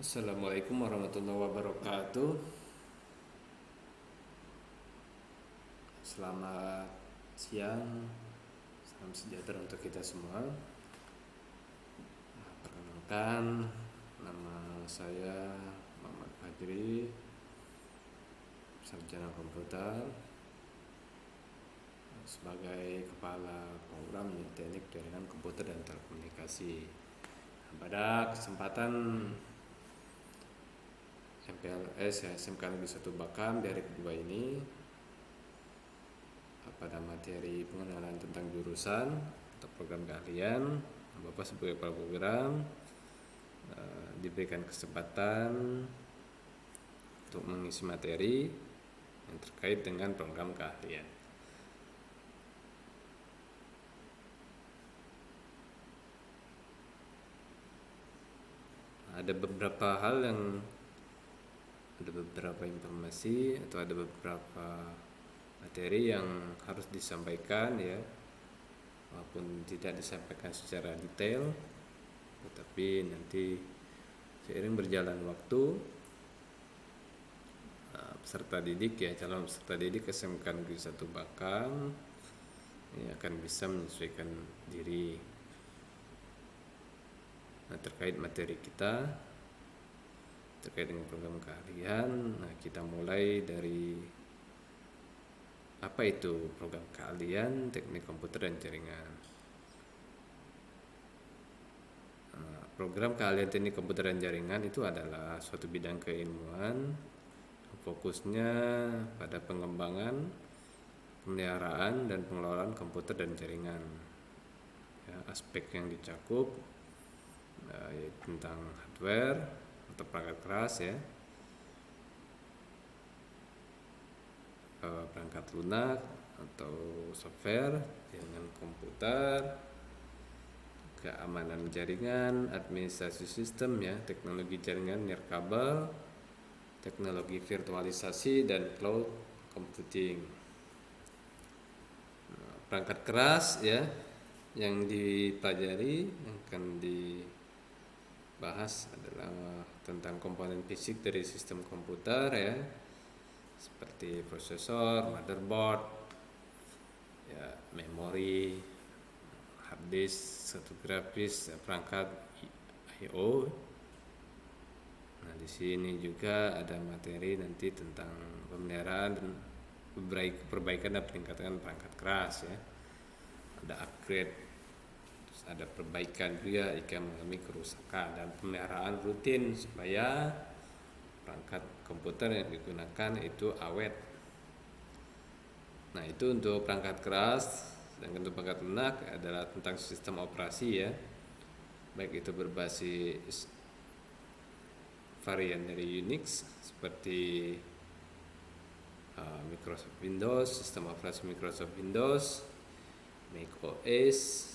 Assalamualaikum warahmatullahi wabarakatuh. Selamat siang, salam sejahtera untuk kita semua. Perkenalkan, nama saya Muhammad Fajri, sarjana komputer, sebagai kepala program teknik jaringan komputer dan telekomunikasi. Pada kesempatan MPLS SMK Negeri 1 Bakam dari kedua ini, pada materi pengenalan tentang jurusan atau program keahlian, Bapak sebagai kepala program diberikan kesempatan untuk mengisi materi yang terkait dengan program keahlian. Ada beberapa informasi atau ada beberapa materi yang harus disampaikan ya, walaupun tidak disampaikan secara detail, tetapi nanti seiring berjalan waktu peserta didik ya, calon peserta didik SMK Negeri 1 Bakam ini akan bisa menyesuaikan diri. Nah, terkait materi kita terkait dengan program keahlian, kita mulai dari apa itu program keahlian teknik komputer dan jaringan. Program keahlian teknik komputer dan jaringan itu adalah suatu bidang keilmuan fokusnya pada pengembangan, pemeliharaan dan pengelolaan komputer dan jaringan. Ya, aspek yang dicakup yaitu tentang hardware atau perangkat keras ya, perangkat lunak atau software, jaringan komputer, keamanan jaringan, administrasi sistem ya, teknologi jaringan nirkabel, teknologi virtualisasi dan cloud computing. Perangkat keras ya yang dipelajari, yang akan dibahas adalah tentang komponen fisik dari sistem komputer ya, seperti prosesor, motherboard, ya, memori, hard disk, satu grafis, perangkat I/O. Nah, di sini juga ada materi nanti tentang pemeliharaan dan perbaikan dan peningkatan perangkat keras ya. Ada upgrade, terus ada perbaikan juga jika mengalami kerusakan, dan pemeliharaan rutin supaya perangkat komputer yang digunakan itu awet. Nah, itu untuk perangkat keras. Dan untuk perangkat lunak adalah tentang sistem operasi ya, baik itu berbasis varian dari Unix seperti Microsoft Windows, sistem operasi Microsoft Windows, Mac OS,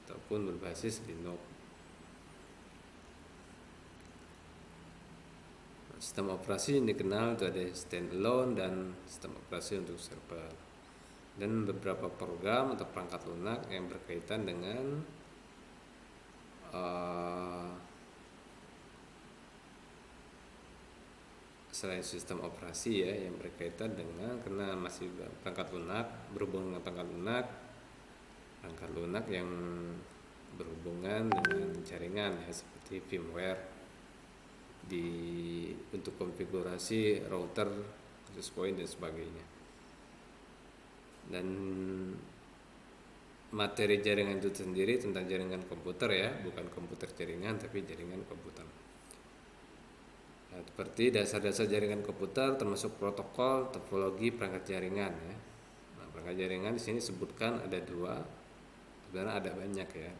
ataupun berbasis Linux. Sistem operasi yang dikenal itu ada standalone dan sistem operasi untuk server, dan beberapa program atau perangkat lunak yang berkaitan dengan selain sistem operasi ya, yang berkaitan dengan, karena masih perangkat lunak, berhubungan dengan perangkat lunak yang berhubungan dengan jaringan ya, seperti firmware untuk konfigurasi router, access point dan sebagainya. Dan materi jaringan itu sendiri tentang jaringan komputer ya, bukan komputer jaringan tapi jaringan komputer. Nah, seperti dasar-dasar jaringan komputer termasuk protokol, topologi perangkat jaringan ya. Nah, perangkat jaringan di sini sebutkan ada 2, sebenarnya ada banyak ya,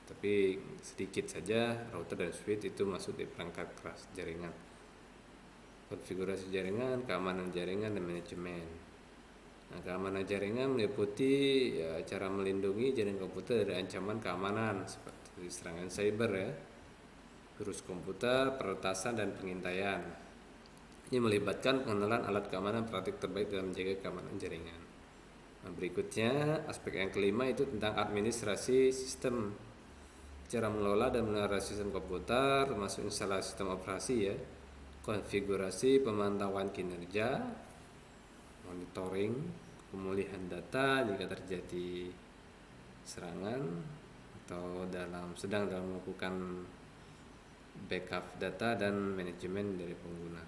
tapi sedikit saja. Router dan switch itu masuk di perangkat keras jaringan. Konfigurasi jaringan, keamanan jaringan dan manajemen. Nah, keamanan jaringan meliputi ya, cara melindungi jaringan komputer dari ancaman keamanan seperti serangan cyber ya, virus komputer, peretasan dan pengintaian. Ini melibatkan pengenalan alat keamanan praktik terbaik dalam menjaga keamanan jaringan. Nah, berikutnya aspek yang kelima itu tentang administrasi sistem. cara mengelola dan memelihara sistem komputer, termasuk instalasi sistem operasi ya, konfigurasi, pemantauan kinerja, monitoring, pemulihan data jika terjadi serangan atau sedang dalam melakukan backup data dan manajemen dari pengguna.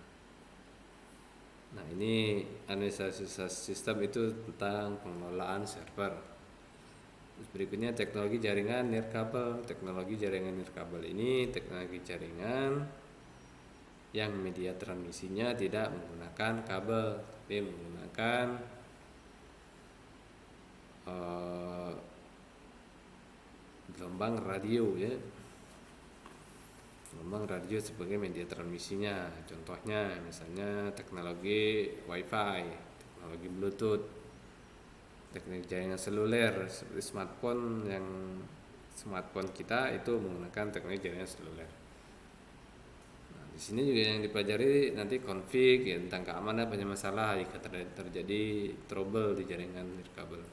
Nah, ini analisis sistem itu tentang pengelolaan server. Terus berikutnya teknologi jaringan nirkabel. Teknologi jaringan nirkabel ini teknologi jaringan yang media transmisinya tidak menggunakan kabel, tapi menggunakan gelombang radio ya. Gelombang radio sebagai media transmisinya. Contohnya misalnya teknologi Wi-Fi, teknologi Bluetooth, teknologi jaringan seluler seperti smartphone kita itu menggunakan teknologi jaringan seluler. Nah, di sini juga yang dipelajari nanti config ya, tentang keamanan banyak masalah jika terjadi trouble di jaringan nirkabel.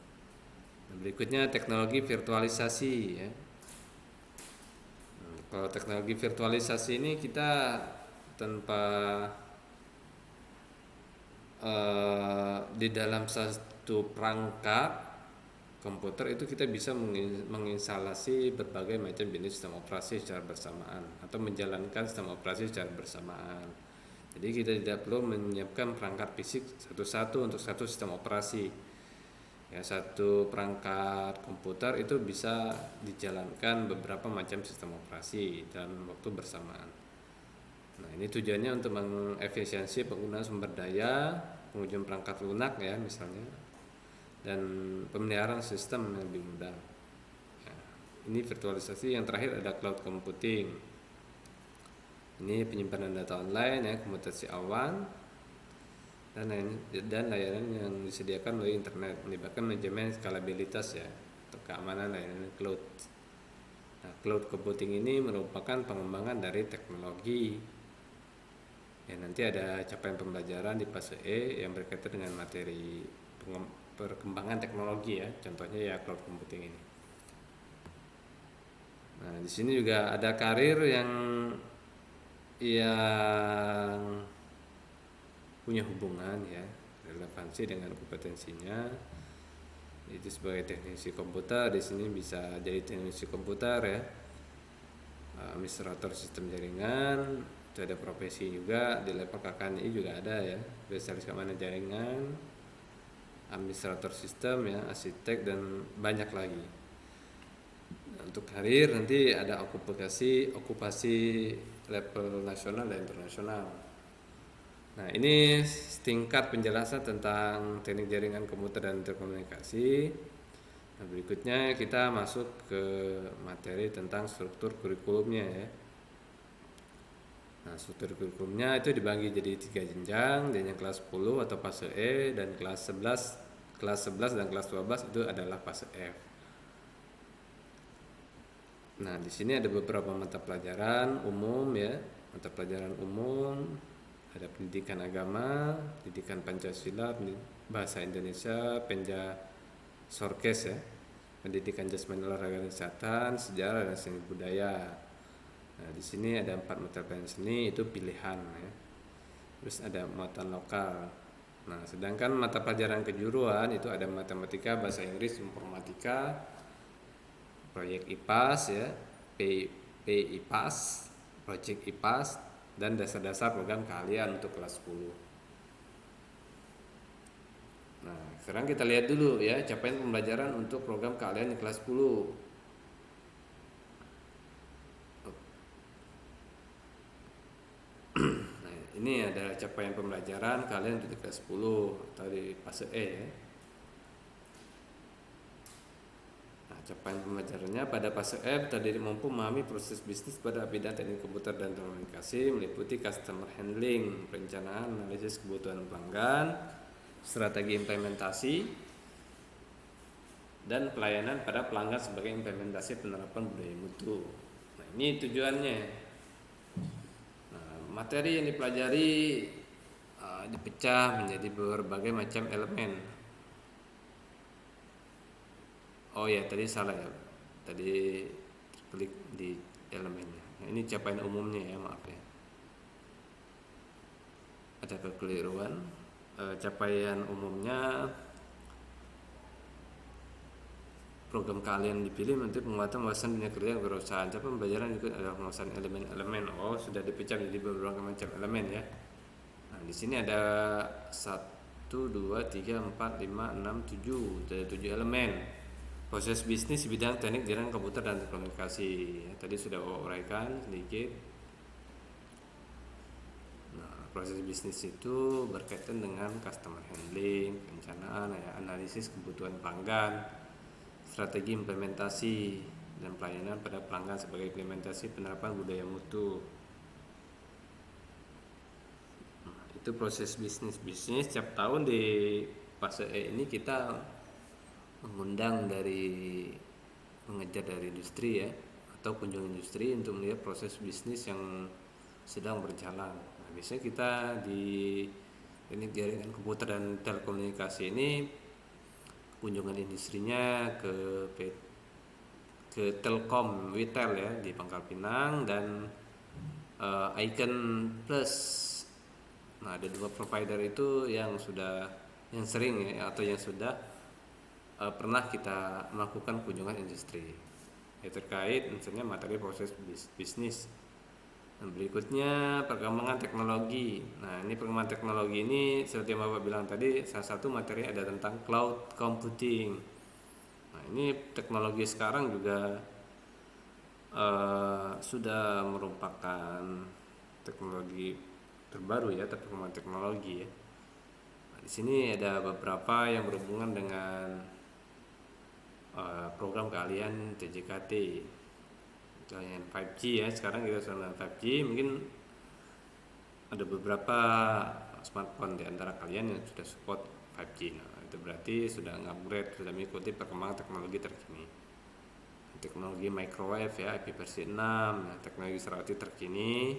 Nah, berikutnya teknologi virtualisasi ya. Kalau teknologi virtualisasi ini kita tanpa di dalam satu perangkat komputer itu kita bisa menginstalasi berbagai macam jenis sistem operasi secara bersamaan atau menjalankan sistem operasi secara bersamaan. Jadi kita tidak perlu menyiapkan perangkat fisik satu-satu untuk satu sistem operasi. Ya, satu perangkat komputer itu bisa dijalankan beberapa macam sistem operasi dalam waktu bersamaan. Nah, ini tujuannya untuk mengefisiensi penggunaan sumber daya, pengujian perangkat lunak ya misalnya, dan pemeliharaan sistem yang lebih mudah. Nah, ini virtualisasi. Yang terakhir ada cloud computing. Ini penyimpanan data online ya, komputasi awan dan layanan yang disediakan melalui internet, melibatkan manajemen skalabilitas ya, untuk keamanan layanan cloud. Nah, cloud computing ini merupakan pengembangan dari teknologi. Ya, nanti ada capaian pembelajaran di fase E yang berkaitan dengan materi perkembangan teknologi ya, contohnya ya cloud computing ini. Nah, di sini juga ada karir yang punya hubungan ya, relevansi dengan kompetensinya. Itu sebagai teknisi komputer, di sini bisa jadi teknisi komputer ya, administrator sistem jaringan, itu ada profesi juga di level KKNI juga ada ya, spesialis keamanan jaringan, administrator sistem ya, arsitek dan banyak lagi. Nah, untuk karir nanti ada okupasi level nasional dan internasional. Nah, ini tingkat penjelasan tentang teknik jaringan komputer dan telekomunikasi. Nah, berikutnya kita masuk ke materi tentang struktur kurikulumnya ya. Nah, struktur kurikulumnya itu dibagi jadi 3 jenjang, jenjang kelas 10 atau fase E, dan kelas 11 dan kelas 12 itu adalah fase F. Nah, di sini ada beberapa mata pelajaran umum ya, mata pelajaran umum. Ada pendidikan agama, pendidikan Pancasila, bahasa Indonesia, Penja Sorkes ya, pendidikan jasmani olahraga dan kesehatan, sejarah dan seni budaya. Nah, di sini ada 4 mata pelajaran seni itu pilihan ya. Terus ada muatan lokal. Nah, sedangkan mata pelajaran kejuruan itu ada matematika, bahasa Inggris, informatika, proyek IPAS ya, PIPAS, project IPAS, dan dasar-dasar program keahlian untuk kelas 10. Nah, sekarang kita lihat dulu ya capaian pembelajaran untuk program keahlian di kelas 10. Nah, ini adalah capaian pembelajaran keahlian untuk kelas 10 atau di fase E ya. Capaian pembelajarannya pada fase F terdiri mampu memahami proses bisnis pada bidang teknik komputer dan telekomunikasi, meliputi customer handling, perencanaan, analisis kebutuhan pelanggan, strategi implementasi, dan pelayanan pada pelanggan sebagai implementasi penerapan budaya mutu. Nah, ini tujuannya. Nah, materi yang dipelajari dipecah menjadi berbagai macam elemen. Oh ya, tadi salah ya. Tadi klik di Ini capaian umumnya ya, maaf ya. Ada kekeliruan. Capaian umumnya program kalian dipilih untuk penguatan wawasan dunia kerja dan kewirausahaan. Capaian pembelajaran juga adalah penguasaan elemen-elemen. Sudah dipecah jadi beberapa macam elemen ya. Nah, di sini ada 1, 2, 3, 4, 5, 6, 7. Ada 7 elemen. Proses bisnis di bidang teknik jaringan komputer dan komunikasi. Ya, tadi sudah uraikan sedikit. Nah, proses bisnis itu berkaitan dengan customer handling, perencanaan, ya, analisis kebutuhan pelanggan, strategi implementasi dan pelayanan pada pelanggan sebagai implementasi penerapan budaya mutu. Nah, itu proses bisnis. Setiap tahun di fase E ini kita mengundang mengejar dari industri ya, atau kunjung industri untuk melihat proses bisnis yang sedang berjalan. Nah, biasanya kita di teknik jaringan komputer dan telekomunikasi ini kunjungan industrinya ke Telkom Witel ya di Pangkal Pinang dan Icon Plus. Nah, ada 2 provider itu yang sering ya, atau yang sudah pernah kita melakukan kunjungan industri ya, terkait misalnya materi proses bisnis. Nah, berikutnya perkembangan teknologi. Nah, ini perkembangan teknologi ini seperti yang Bapak bilang tadi, salah satu materi ada tentang cloud computing. Nah, ini teknologi sekarang juga sudah merupakan teknologi terbaru ya, perkembangan teknologi ya. Nah, di sini ada beberapa yang berhubungan dengan program keahlian TJKT, yang 5G ya. Sekarang kita sudah 5G, mungkin ada beberapa smartphone di antara kalian yang sudah support 5G. Nah, itu berarti sudah upgrade, sudah mengikuti perkembangan teknologi terkini. Teknologi microwave ya, IP versi 6, nah, teknologi serati terkini,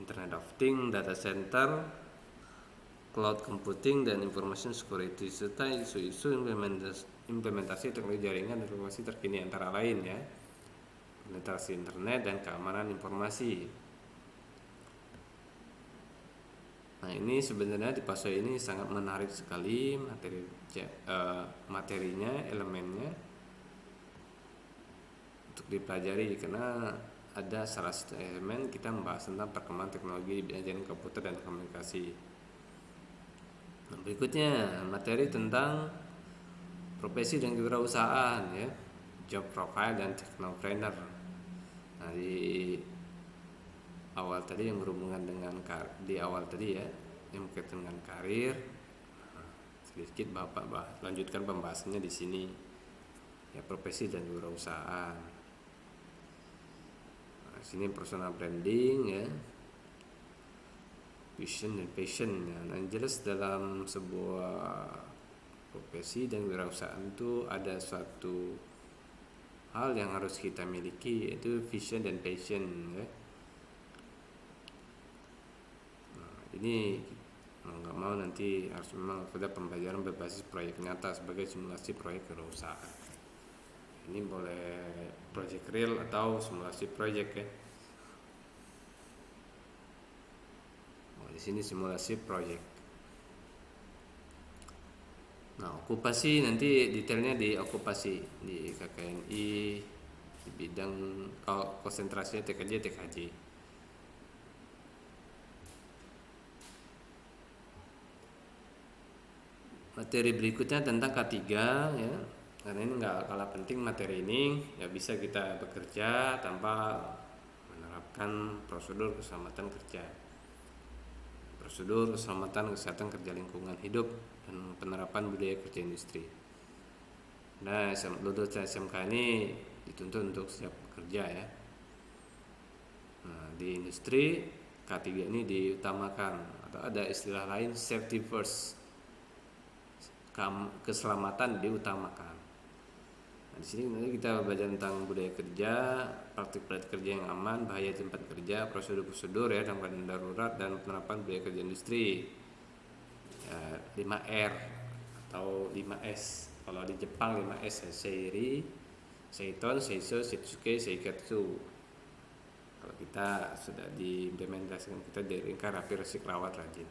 Internet of Things, data center, cloud computing dan information security, serta isu-isu implementasi teknologi jaringan dan informasi terkini antara lain ya, penetrasi internet dan keamanan informasi. Nah, ini sebenarnya di fase ini sangat menarik sekali materinya, elemennya untuk dipelajari, karena ada salah satu elemen kita membahas tentang perkembangan teknologi di bidang jaringan komputer dan komunikasi. Nah, berikutnya materi tentang profesi dan kewirausahaan ya, job profile dan technopreneur. Nah, di awal tadi yang berhubungan dengan di awal tadi ya, yang berkaitan dengan karir. Nah, sedikit Bapak lanjutkan pembahasannya di sini ya, profesi dan kewirausahaan. Nah, sini personal branding ya, vision dan passion ya. Nah, yang jelas dalam sebuah profesi dan kewirausahaan itu ada suatu hal yang harus kita miliki, yaitu vision dan passion ya. Nah, ini mau nggak mau nanti harus memang ada pembelajaran berbasis proyek nyata sebagai simulasi proyek kewirausahaan. Ini boleh project real atau simulasi proyek ya. Di sini simulasi proyek. Nah, okupasi nanti detailnya di okupasi di KKNI di bidang konsentrasinya TKJ. Materi berikutnya tentang K3 ya. Karena ini nggak kalah penting materi ini, ya bisa kita bekerja tanpa menerapkan prosedur keselamatan kerja, prosedur keselamatan kesehatan kerja lingkungan hidup, dan penerapan budaya kerja industri. Nah, lulus SMK ini dituntut untuk siap bekerja ya. Nah, di industri K3 ini diutamakan, atau ada istilah lain safety first, keselamatan diutamakan. Nah, di sini nanti kita belajar tentang budaya kerja, praktik kerja yang aman, bahaya tempat kerja, prosedur-prosedur ya dalam keadaan darurat, dan penerapan budaya kerja industri. 5R atau 5S. Kalau di Jepang 5S ya, Seiri, Seiton, Seiso, Setsuke, Seiketsu. Kalau kita sudah diimplementasikan, kita diringkan rapi, resik, rawat, rajin.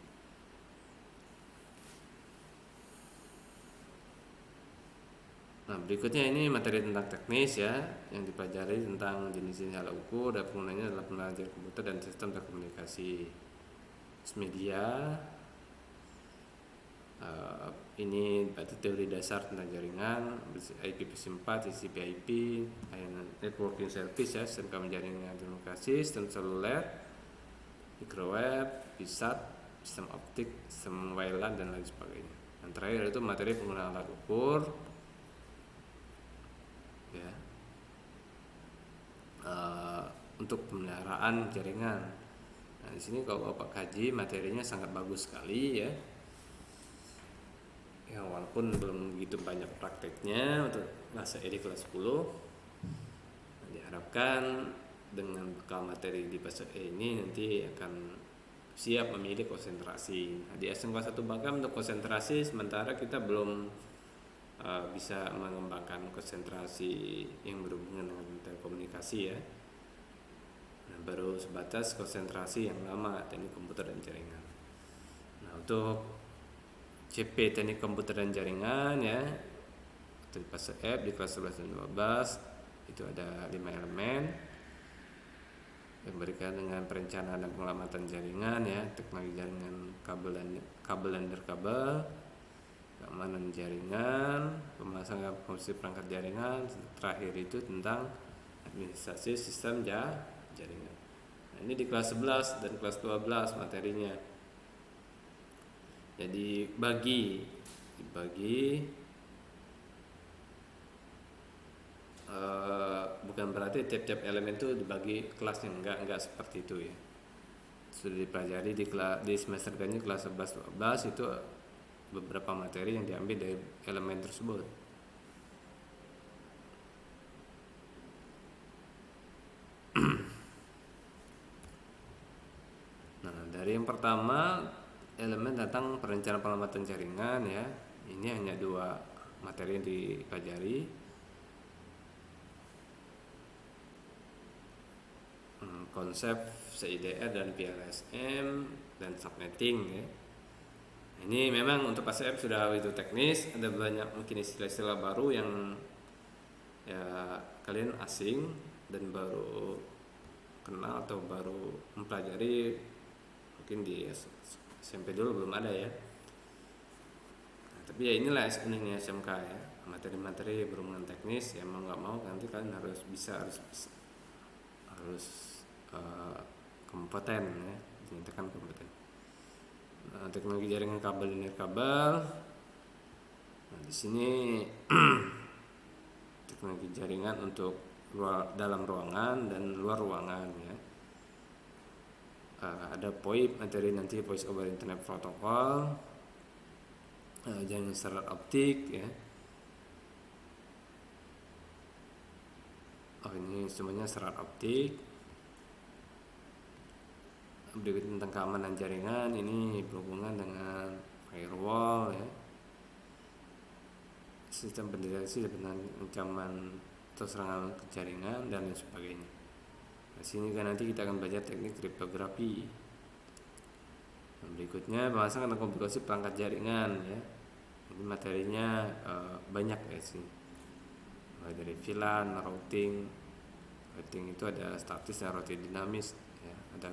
Nah, berikutnya ini materi tentang teknis ya, yang dipelajari tentang jenis-jenis alat ukur dan penggunanya dalam pembelajaran komputer dan sistem terkomunikasi. Media, ini berarti teori dasar tentang jaringan, IPv4, TCP/IP, networking service ya, sistem keamanan jaringan komunikasi, sistem seluler, microwave, PSAT, sistem optik, sistem WLAN dan lain sebagainya. Yang terakhir itu materi penggunaan alat ukur ya, untuk pemeliharaan jaringan. Nah, di sini kalau Bapak kaji materinya sangat bagus sekali ya. Ya, walaupun belum begitu banyak prakteknya untuk kelas ED kelas 10. Nah, diharapkan dengan bekal materi di fase E ini nanti akan siap memilih konsentrasi. Nah, di SN kelas 1 bahkan untuk konsentrasi sementara kita belum bisa mengembangkan konsentrasi yang berhubungan dengan telekomunikasi ya. Nah, baru sebatas konsentrasi yang lama, teknik komputer dan jaringan. Nah, untuk CP teknik komputer dan jaringan ya, di fase F di kelas 11 dan 12 itu ada 5 elemen yang berkaitan dengan perencanaan dan pengamatan jaringan ya, teknologi jaringan kabel dan nirkabel, keamanan jaringan, pemasangan fungsi perangkat jaringan, terakhir itu tentang administrasi sistem jaringan. Nah, ini di kelas 11 dan kelas 12 materinya. Jadi dibagi bukan berarti tiap-tiap elemen itu dibagi kelasnya, enggak seperti itu ya. Sudah dipelajari di semester ganjil kelas 11 12 itu beberapa materi yang diambil dari elemen tersebut. Nah, dari yang pertama elemen tentang perencanaan pengamatan jaringan ya. Ini hanya 2 materi yang dipelajari. Konsep CIDR dan PLSM dan subnetting ya. Ini memang untuk fase F sudah itu teknis, ada banyak mungkin istilah-istilah baru yang ya kalian asing dan baru kenal atau baru mempelajari, mungkin di SMP dulu belum ada ya. Nah, tapi ya inilah uniknya SMK ya, materi-materi berhubungan teknis ya, mau nggak mau nanti kalian harus kompeten ya, dinyatakan kompeten. Nah, teknologi jaringan kabel dan nirkabel. Nah, di sini teknologi jaringan untuk dalam ruangan dan luar ruangan ya. Ada POIP materi nanti, Voice over Internet Protocol, jaringan serat optik ya. Ini semuanya serat optik. Berikut tentang keamanan jaringan, ini berhubungan dengan firewall ya, sistem pendeteksi dan ancaman atau serangan ke jaringan dan lain sebagainya. Nah, sini kan nanti kita akan belajar teknik kriptografi. Nah, berikutnya pembahasan tentang komplikasi perangkat jaringan ya. Ini materinya banyak ya sini. Mulai dari VLAN, routing itu ada statis dan routing dinamis ya, ada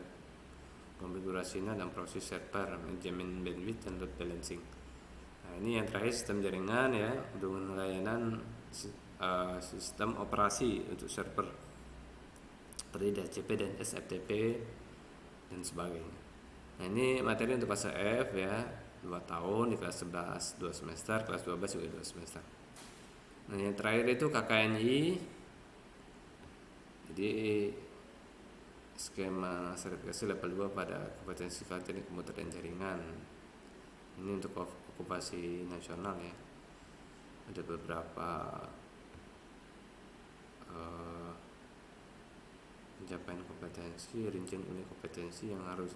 konfigurasinya dan proses server, manajemen bandwidth dan load balancing. Nah, ini yang terakhir sistem jaringan ya, dengan layanan sistem operasi untuk server seperti DHCP dan SFTP dan sebagainya. Nah, ini materi untuk fase F ya, 2 tahun di kelas 11 2 semester, kelas 12 juga 2 semester. Nah, yang terakhir itu KKNI. Jadi skema sertifikasi level 2 pada kompetensi teknik komputer dan jaringan. Ini untuk okupasi nasional ya. Ada beberapa pencapaian kompetensi, rincian unit kompetensi yang harus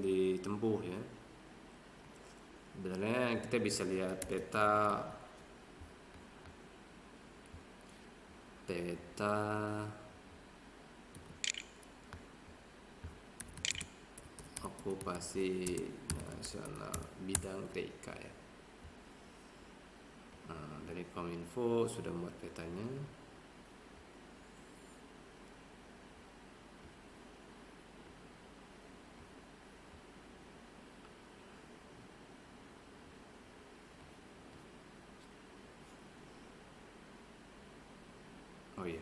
ditempuh ya. Sebenarnya kita bisa lihat peta peta okupasi nasional bidang TIK ya. Nah, dari Kominfo sudah membuat petanya. Oh iya,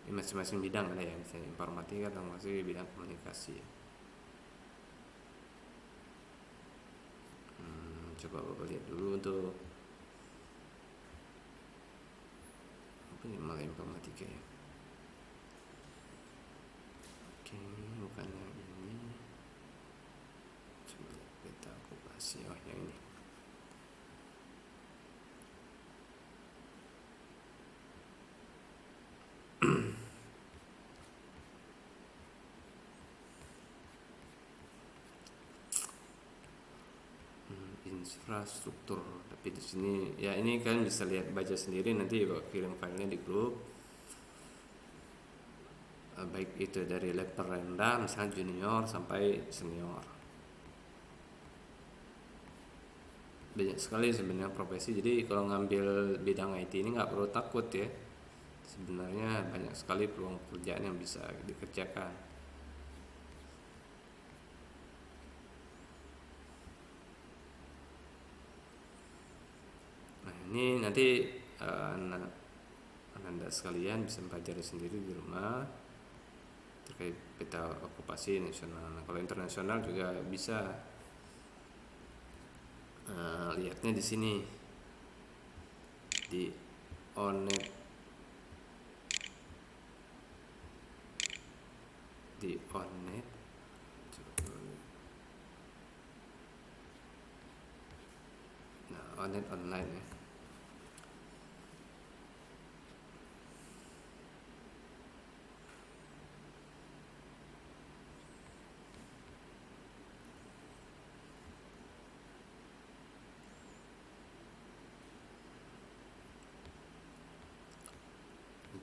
ini masing-masing bidang ada ya, misalnya informatika atau masih bidang komunikasi ya. Coba Bapak lihat dulu untuk apa ini, malah informatika ya. Oke, bukan yang ini. Coba lihat peta okupasi, oh yang ini. Infrastruktur, tapi di sini ya ini kan bisa lihat, baca sendiri, nanti kirim filenya di grup. Baik itu dari level rendah misalnya junior sampai senior, banyak sekali sebenarnya profesi. Jadi kalau ngambil bidang IT ini nggak perlu takut ya, sebenarnya banyak sekali peluang pekerjaan yang bisa dikerjakan. Nah ini nanti Anda sekalian bisa mempelajari sendiri di rumah terkait peta okupasi nasional. Nah, kalau internasional juga bisa lihatnya di sini di Onet, nah Onet online ya.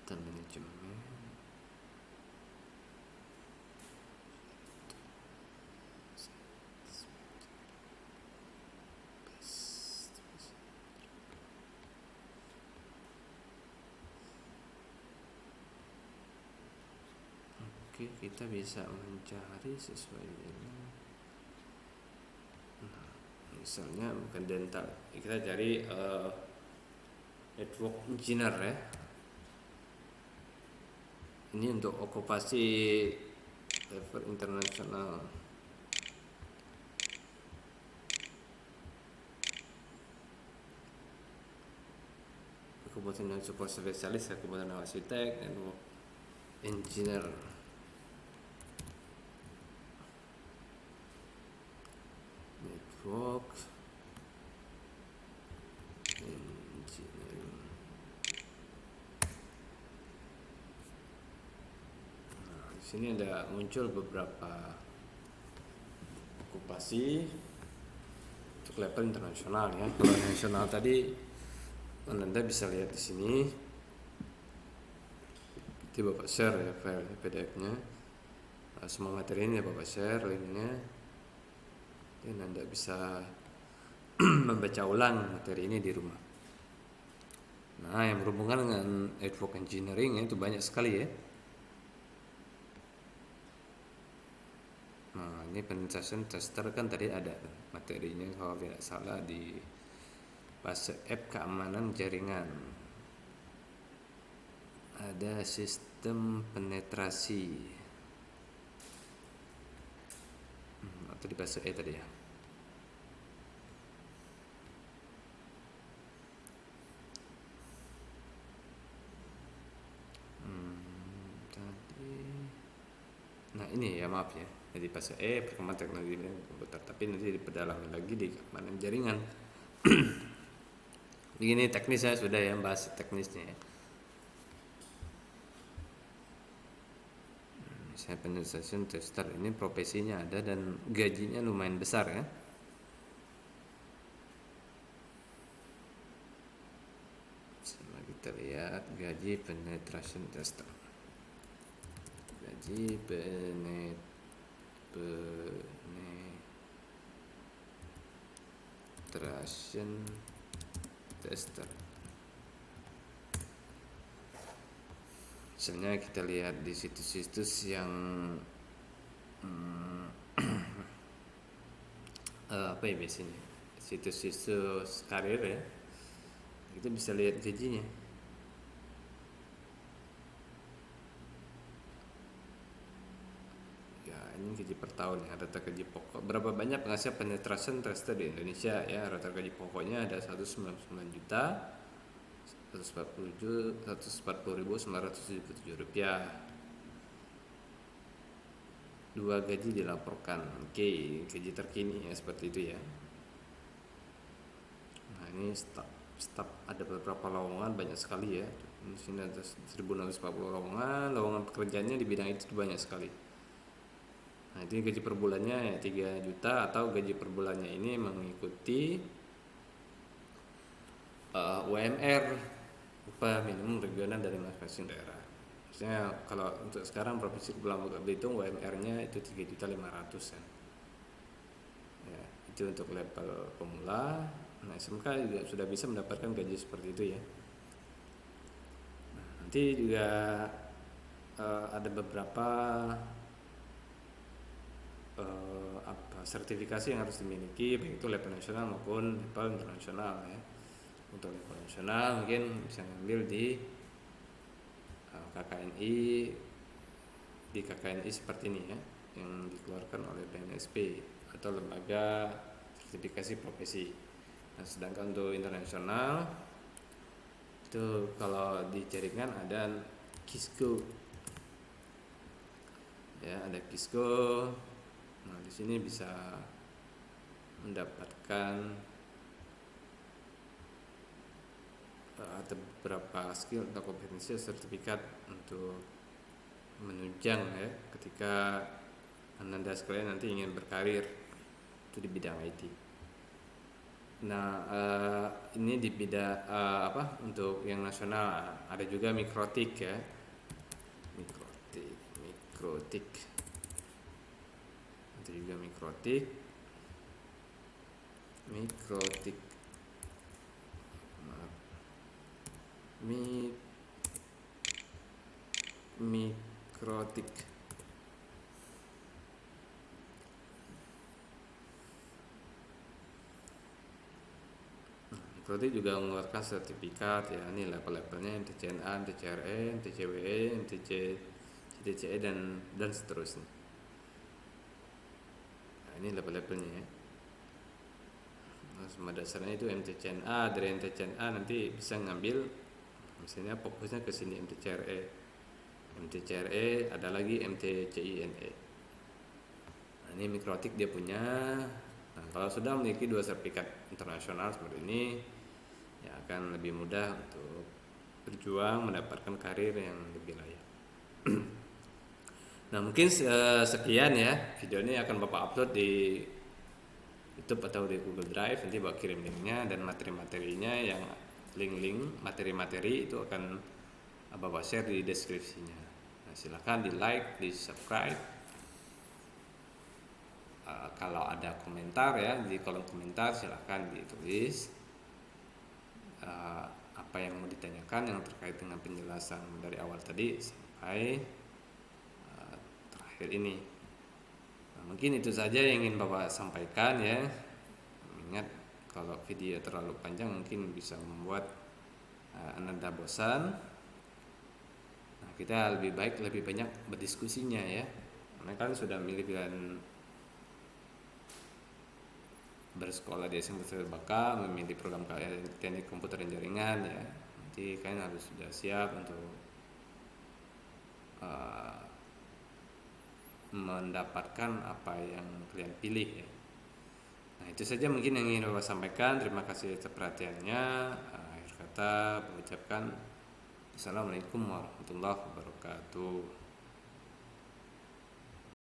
Data manajemen, oke, kita bisa mencari sesuai dengan, nah, misalnya bukan dental, kita cari network engineer ya. Ini untuk okupasi level internasional. Kebutuhan support spesialis, kebutuhan arsitek, network engineer. Network engineering. Nah, di sini ada muncul beberapa okupasi untuk level internasional ya. Kalau nasional tadi Anda bisa lihat di sini. Nanti Bapak share ya file PDF-nya. Semua materi ini ya Bapak share linknya. Dan Anda bisa membaca ulang materi ini di rumah. Nah, yang berhubungan dengan network engineering itu banyak sekali ya. Nah, ini penelitian tester kan tadi ada materinya kalau tidak salah di fase app keamanan jaringan. Ada sistem penetrasi atau di fase E tadi ya. Nah ini ya, maaf ya, jadi fase E perkembangan teknologi komputer, tapi nanti diperdalami lagi di keamanan jaringan. Begini teknisnya sudah ya, bahas teknisnya ya. Saya penelitian tester ini profesinya ada dan gajinya lumayan besar ya. Coba kita lihat. gaji penetration tester. Gaji penetration tester. Misalnya kita lihat di situs-situs yang apa ya biasanya, situs-situs karir ya, kita bisa lihat gajinya. Ya, ini gaji per tahun ya, rata gaji pokok. Berapa banyak penghasilan penetration tester di Indonesia ya? Rata gaji pokoknya ada 199 juta 140.977 rupiah. 2 gaji dilaporkan. Oke, gaji terkini ya, seperti itu ya. Nah, ini staf ada beberapa lowongan, banyak sekali ya. Di sini ada 1640 lowongan pekerjaannya di bidang itu banyak sekali. Nah, itu gaji per bulannya ya 3 juta, atau gaji per bulannya ini mengikuti UMR, upah minimum regional dari masing-masing daerah. Misalnya kalau untuk sekarang Provinsi Kepulauan Belitung UMR-nya itu 3.500.000 ya, itu untuk level pemula. Nah, SMK juga sudah bisa mendapatkan gaji seperti itu ya. Nah, nanti juga ada beberapa sertifikasi yang harus dimiliki, baik itu level nasional maupun level internasional ya. Untuk level nasional mungkin bisa ngambil di KKNI, di KKNI seperti ini ya, yang dikeluarkan oleh BNSP atau lembaga sertifikasi profesi. Nah, sedangkan untuk internasional itu kalau di jaringan ada KISCO ya, ada KISCO. Nah, di sini bisa mendapatkan ada beberapa skill atau kompetensi sertifikat untuk menunjang ya ketika Anda sekalian nanti ingin berkarir itu di bidang IT. Nah, ini di bidang untuk yang nasional ada juga mikrotik ya, mikrotik ada juga mikrotik Mikrotik juga mengeluarkan sertifikat ya, ini level-levelnya MTCNA, MTCRE, MTCWE, CTCE dan seterusnya. Nah, ini level-levelnya ya. Nah, semua dasarnya itu MTCNA. Dari MTCNA nanti bisa ngambil misalnya fokusnya ke sini MTCRE ada lagi MTCINE. Nah, ini mikrotik dia punya. Nah, kalau sudah memiliki 2 sertifikat internasional seperti ini ya, akan lebih mudah untuk berjuang mendapatkan karir yang lebih layak. Nah, mungkin sekian ya, video ini akan Bapak upload di YouTube atau di Google Drive, nanti Bapak kirim linknya, dan materi-materinya yang link-link materi-materi itu akan Bapak share di deskripsinya. Nah, silakan di like, di subscribe. Kalau ada komentar ya, di kolom komentar silakan ditulis apa yang mau ditanyakan yang terkait dengan penjelasan dari awal tadi sampai terakhir ini. Nah, mungkin itu saja yang ingin Bapak sampaikan ya. Ingat, kalau video terlalu panjang mungkin bisa membuat Anda bosan. Nah, kita lebih banyak berdiskusinya ya, karena kan sudah milih pilihan bersekolah di SMP Baka, memilih program teknik komputer dan jaringan ya. Nanti kalian harus sudah siap untuk mendapatkan apa yang kalian pilih ya. Nah, itu saja mungkin yang ingin Bapak sampaikan. Terima kasih atas perhatiannya. Akhir kata mengucapkan Assalamualaikum warahmatullahi wabarakatuh.